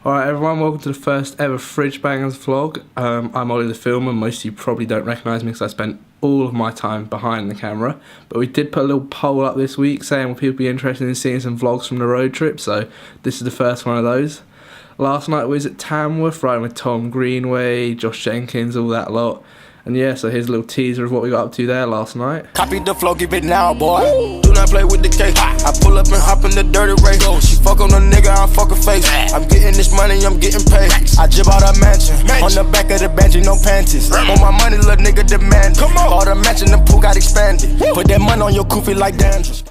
Alright everyone, welcome to the first ever FridgeBangers vlog. I'm Ollie the filmer. Most of you probably don't recognise me because I spent all of my time behind the camera. But we did put a little poll up this week saying will people be interested in seeing some vlogs from the road trip, so this is the first one of those. Last night we was at Tamworth riding with Tom Greenway, Josh Jenkins, all that lot. And yeah, so here's a little teaser of what we got up to there last night. Copy the flow, give it now, boy. Do not play with the cake. I pull up and hop in the dirty race. She fuck on a nigga, I fuck her face. I'm getting this money, I'm getting paid. I jib out a mansion. On the back of the bench, no panties. On my money, little nigga demand. Come on. All the mansion, the pool got expanded. Put that money on your kufi like dandruff.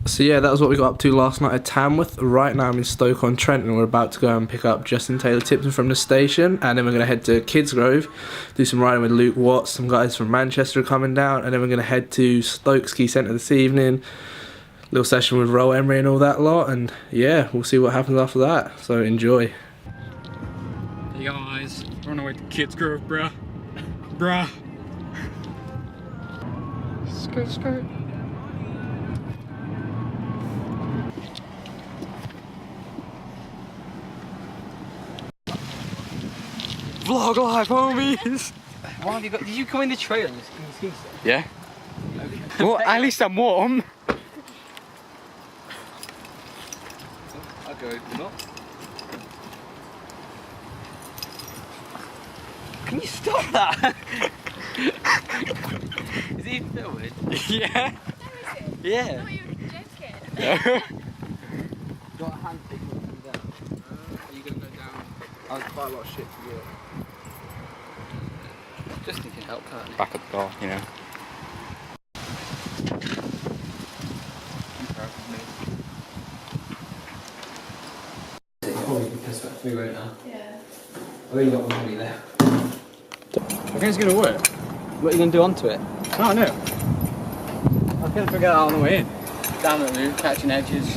So yeah, that was what we got up to last night at Tamworth. Right now I'm in Stoke-on-Trent and we're about to go and pick up Justin Taylor Tipton from the station, and then we're going to head to Kidsgrove, do some riding with Luke Watts. Some guys from Manchester are coming down, and then we're going to head to Stoke Ski Centre this evening. Little session with Roll Emery and all that lot, and yeah, we'll see what happens after that, so enjoy. Hey guys, we're on our way to Kidsgrove, bruh. Skirt. Vlog life, homies! What have you got? Did you come in the trailer in the ski set? Yeah. Okay. Well, at least I'm warm. I'll go open up. Can you stop that? Is he filming? Yeah. Yeah. I thought you were joking. No. Got a hand pick coming down. Are you going to go down? There's quite a lot of shit to do. Justin can help, can't he? Back at the bar, you know. Probably because we won't now. Yeah. I really don't want to be there. I think it's going to work. What are you going to do onto it? I don't know. I couldn't figure it out on the way in. Down the roof, catching edges.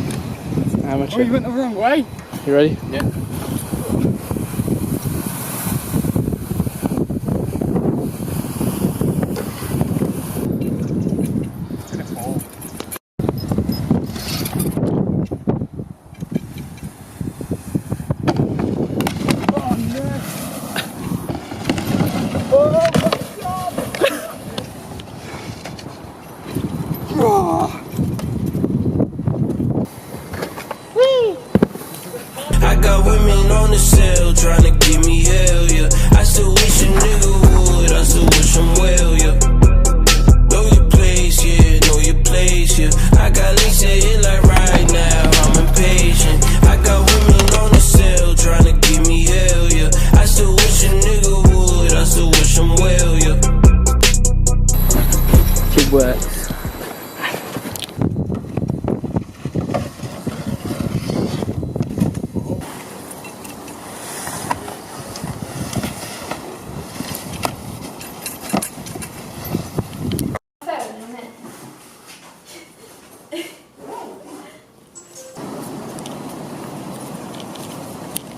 Oh, you went the wrong way. You ready? Yeah. I got women on the cell trying to give me hell, yeah. I still wish a nigga would, I still wish him well, yeah. Know your place, yeah, know your place, yeah. I got links to hit like right now, I'm impatient. I got women on the cell trying to give me hell, yeah. I still wish a nigga would, I still wish him well, yeah. Kid works.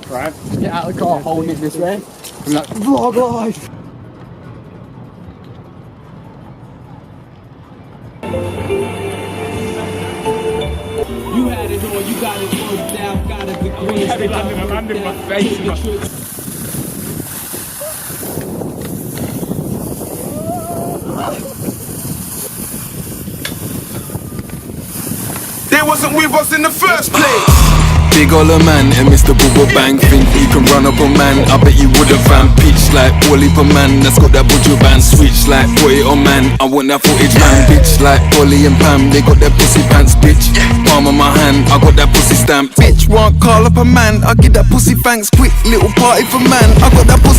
Right, get out of the car, holding it this way. I'm like, vlog life! You had it all, you got it worked out, got a degree. Heavy landing in my face. They wasn't with us in the first place. Big Ola man and Mr. Bubble Bang. Think you can run up a man, I bet you would've van. Pitch like Wally per man, that's got that butcher band. Switch like put it on man, I want that footage man. Bitch like Polly and Pam, they got that pussy pants. Bitch, palm of my hand, I got that pussy stamp. Bitch want call up a man, I get that pussy thanks. Quick little party for man, I got that pussy